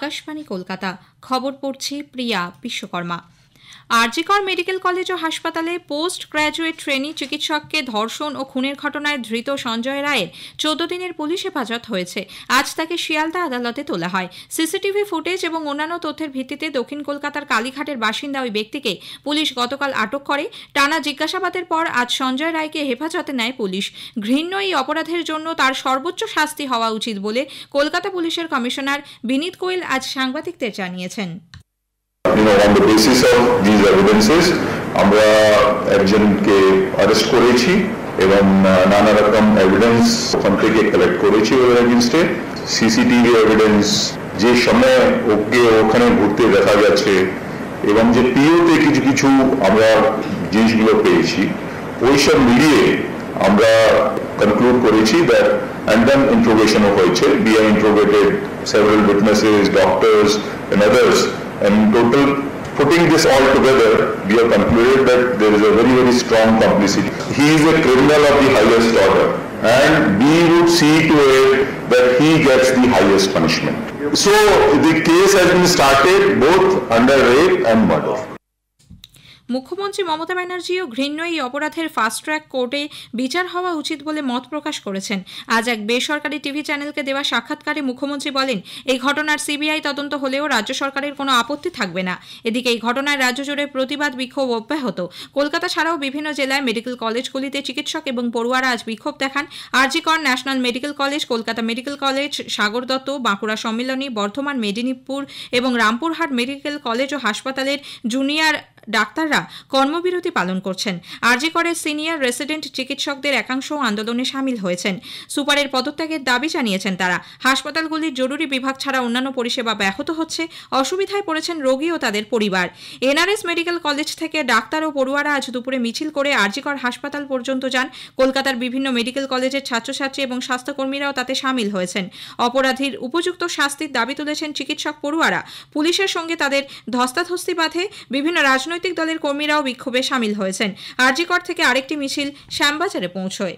আকাশবাণী কলকাতা। খবর পড়ছি প্রিয়া Vishwakarma. RG Kar medical college ও হাসপাতালে পোস্ট গ্র্যাজুয়েট ট্রেনি চিকিৎসককে ধর্ষণ ও খুনের ঘটনায় ধৃত সঞ্জয় রায়ের 14 দিনের পুলিশ হেফাজত হয়েছে। আজ তাকে শিয়ালদা আদালতে তোলা হয়। সিসিটিভি ফুটেজ এবং অন্যান্য তথ্যের ভিত্তিতে দক্ষিণ কলকাতার কালীঘাটের বাসিন্দা ওই ব্যক্তিকে পুলিশ গতকাল আটক করে। টানা জিজ্ঞাসাবাদের পর আজ সঞ্জয় রায়কে হেফাজতে নেয় পুলিশ। ঘৃণ্য এই অপরাধের জন্য তার সর্বোচ্চ শাস্তি হওয়া উচিত বলে কলকাতা পুলিশের কমিশনার বিনীত গোয়েল আজ সাংবাদিকদের জানিয়েছেন। On the basis of these evidences, আমরা একজনকে অ্যারেস্ট করেছি এবং নানা রকম এভিডেন্স ওখান থেকে কালেক্ট করেছি ওর এগেইনস্টে। সিসিটিভি এভিডেন্স, যে সময় ওকে ওখানে ঘুরতে দেখা গেছে এবং যে পিওতে কিছু কিছু আমরা জিনিসগুলো পেয়েছি, ওইসব মিলিয়ে আমরা কনক্লুড করেছি দ্যাট and then interrogation হয়েছে. We have interrogated several witnesses, doctors and others. And in total, putting this all together, we have concluded that there is a very, very strong complicity. He is a criminal of the highest order, and we would see to it that he gets the highest punishment. So, the case has been started both under rape and murder. মুখ্যমন্ত্রী মমতা ব্যানার্জিও ঘৃণ্য এই অপরাধের fast track কোর্টে বিচার হওয়া উচিত বলে মত প্রকাশ করেছেন। আজ এক বেসরকারি টিভি চ্যানেলকে দেওয়া সাক্ষাৎকারে মুখ্যমন্ত্রী বলেন, এই ঘটনার সিবিআই তদন্ত হলেও রাজ্য সরকারের কোনো আপত্তি থাকবে না। এদিকে এই ঘটনায় রাজ্য জুড়ে প্রতিবাদ বিক্ষোভ অব্যাহত। কলকাতা ছাড়াও বিভিন্ন জেলায় মেডিকেল কলেজগুলিতে চিকিৎসক এবং পড়ুয়ারা আজ বিক্ষোভ দেখান। RG Kar national medical college, Kolkata medical college, Sagar Dutta, Bankura Sammilani, Bardhaman, Medinipur এবং রামপুরহাট মেডিকেল কলেজ ও হাসপাতালের জুনিয়র ডাক্তাররা কর্মবিরতি পালন করছেন। আরজিকরের সিনিয়র রেসিডেন্ট চিকিৎসকদের একাংশ আন্দোলনে সামিল হয়েছেন। সুপারের পদত্যাগের দাবি জানিয়েছেন তারা। হাসপাতালগুলির জরুরি বিভাগ ছাড়া অন্যান্য পরিষেবা ব্যাহত হচ্ছে। অসুবিধায় পড়েছেন রোগী ও তাদের পরিবার। এনআরএস মেডিকেল কলেজ থেকে ডাক্তার ও পড়ুয়ারা আজ দুপুরে মিছিল করে আরজিকর হাসপাতাল পর্যন্ত যান। কলকাতার বিভিন্ন মেডিকেল কলেজের ছাত্রছাত্রী এবং স্বাস্থ্যকর্মীরাও তাতে সামিল হয়েছেন। অপরাধীর উপযুক্ত শাস্তির দাবি তুলেছেন চিকিৎসক পড়ুয়ারা। পুলিশের সঙ্গে তাদের ধস্তাধস্তি বাধে। বিভিন্ন রাজনৈতিক দলের কর্মীরাও বিক্ষোভে সামিল হয়েছেন। আরজিকর থেকে আরেকটি মিছিল শ্যামবাজারে পৌঁছয়।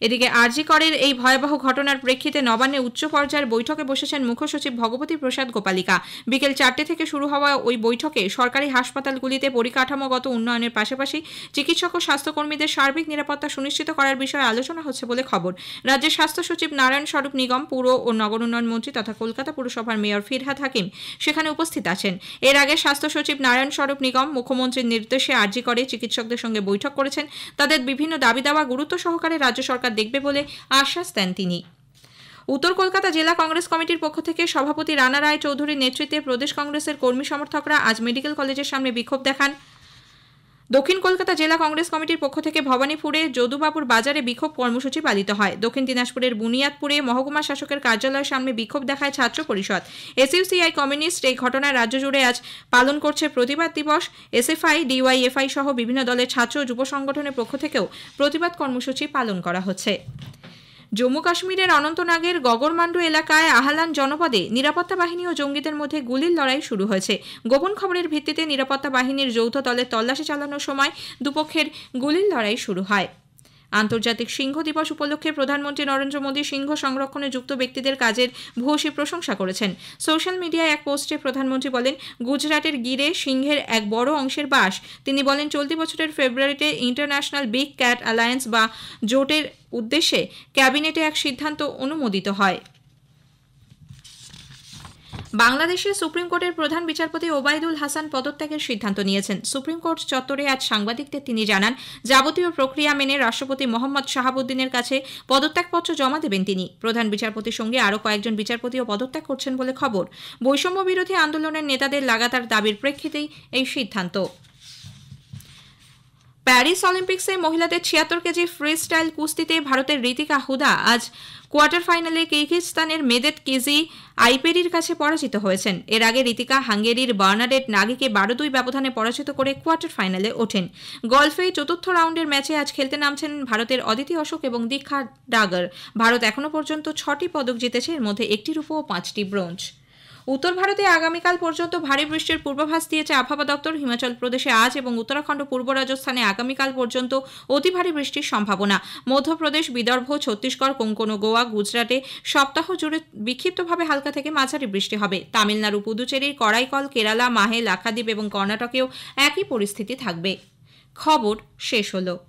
এদিকে আরজিকরের এই ভয়াবহ ঘটনার প্রেক্ষিতে নবান্নে উচ্চ পর্যায়ের বৈঠকে বসেছেন মুখ্য সচিব ভগবতী প্রসাদ গোপালিকা। বিকেল 4টে থেকে শুরু হওয়া ওই বৈঠকে সরকারি হাসপাতালগুলিতে পরিকাঠামোগত উন্নয়নের পাশাপাশি চিকিৎসক ও স্বাস্থ্যকর্মীদের সার্বিক নিরাপত্তা সুনিশ্চিত করার বিষয়ে আলোচনা হচ্ছে বলে খবর। রাজ্যের স্বাস্থ্য সচিব নারায়ণ স্বরূপ নিগম, পুর ও নগর উন্নয়ন মন্ত্রী তথা কলকাতা পুরসভার মেয়র ফিরহাদ হাকিম সেখানে উপস্থিত আছেন। এর আগে স্বাস্থ্য সচিব নারায়ণ স্বরূপ নিগম মুখ্যমন্ত্রীর নির্দেশে আরজিকরে চিকিৎসকদের সঙ্গে বৈঠক করেছেন। তাদের বিভিন্ন দাবি দাওয়া গুরুত্ব সহকারে রাজ্য সরকার দেখবে বলে আশ্বাস দেন তিনি। উত্তর কলকাতা জেলা কংগ্রেস কমিটির পক্ষ থেকে সভাপতি রানা রায় চৌধুরীর নেতৃত্বে প্রদেশ কংগ্রেসের কর্মী সমর্থকরা আজ মেডিকেল কলেজের সামনে বিক্ষোভ দেখান। দক্ষিণ কলকাতা জেলা কংগ্রেস কমিটির পক্ষ থেকে ভবানীপুরে যদুবাবুর বাজারে বিক্ষোভ কর্মসূচি পালিত হয়। দক্ষিণ দিনাজপুরের বুনিয়াদপুরে মহকুমা শাসকের কার্যালয়ের সামনে বিক্ষোভ দেখায় ছাত্র পরিষদ। এসইউসিআই কমিউনিস্ট এই ঘটনায় রাজ্য জুড়ে আজ পালন করছে প্রতিবাদ দিবস। এসএফআই, ডিওয়াইএফআই সহ বিভিন্ন দলের ছাত্র ও যুব সংগঠনের পক্ষ থেকেও প্রতিবাদ কর্মসূচি পালন করা হচ্ছে। জম্মু কাশ্মীরের অনন্তনাগের গগরমান্ডু এলাকায় আহলান জনপদে নিরাপত্তা বাহিনী ও জঙ্গিদের মধ্যে গুলির লড়াই শুরু হয়েছে। গোপন খবরের ভিত্তিতে নিরাপত্তা বাহিনীর যৌথ দলের তল্লাশি চালানোর সময় দুপক্ষের গুলির লড়াই শুরু হয়। আন্তর্জাতিক সিংহ দিবস উপলক্ষে প্রধানমন্ত্রী নরেন্দ্র মোদী সিংহ সংরক্ষণে যুক্ত ব্যক্তিদের কাজের ভূয়সী প্রশংসা করেছেন। সোশ্যাল মিডিয়ায় এক পোস্টে প্রধানমন্ত্রী বলেন, গুজরাটের গিরে সিংহের এক বড় অংশের বাস। তিনি বলেন, চলতি বছরের ফেব্রুয়ারিতে ইন্টারন্যাশনাল বিগ ক্যাট অ্যালায়েন্স বা জোটের উদ্দেশ্যে ক্যাবিনেটে এক সিদ্ধান্ত অনুমোদিত হয়। বাংলাদেশের সুপ্রিম কোর্টের প্রধান বিচারপতি ওবায়দুল হাসান পদত্যাগের সিদ্ধান্ত নিয়েছেন। সুপ্রিম কোর্ট চত্বরে আজ সাংবাদিকদের তিনি জানান, যাবতীয় প্রক্রিয়া মেনে রাষ্ট্রপতি মোহাম্মদ শাহাবুদ্দিনের কাছে পদত্যাগপত্র জমা দেবেন তিনি। প্রধান বিচারপতির সঙ্গে আরও কয়েকজন বিচারপতিও পদত্যাগ করছেন বলে খবর। বৈষম্য বিরোধী আন্দোলনের নেতাদের লাগাতার দাবির প্রেক্ষিতেই এই সিদ্ধান্ত। প্যারিস অলিম্পিক্সে মহিলাদের 76 কেজি ফ্রি স্টাইল কুস্তিতে ভারতের ঋতিকা হুদা আজ কোয়ার্টার ফাইনালে কিরগিজস্তানের মেদেত কিজি আইপেরির কাছে পরাজিত হয়েছেন। এর আগে ঋতিকা হাঙ্গেরির বার্নাডেট নাগিকে 12-2 ব্যবধানে পরাজিত করে কোয়ার্টার ফাইনালে ওঠেন। গলফে চতুর্থ রাউন্ডের ম্যাচে আজ খেলতে নামছেন ভারতের অদিতি অশোক এবং দীক্ষা ডাগর। ভারত এখনো পর্যন্ত 6টি পদক জিতেছে, এর মধ্যে 1টি রূপো ও 5টি ব্রোঞ্জ। উত্তর ভারতে আগামীকাল পর্যন্ত ভারী বৃষ্টির পূর্বাভাস দিয়েছে আবহাওয়া দপ্তর। হিমাচল প্রদেশে আজ এবং উত্তরাখণ্ড পূর্ব রাজস্থানে আগামীকাল পর্যন্ত অতি ভারী বৃষ্টির সম্ভাবনা। মধ্যপ্রদেশ, বিদর্ভ, ছত্তিশগড়, কোঙ্কণ ও গোয়া, গুজরাটে সপ্তাহ জুড়ে বিক্ষিপ্তভাবে হালকা থেকে মাঝারি বৃষ্টি হবে। তামিলনাড়ু, পুদুচেরির করাইকল, কেরালা, মাহে, লাক্ষাদ্বীপ এবং কর্ণাটকেও একই পরিস্থিতি থাকবে। খবর শেষ হলো।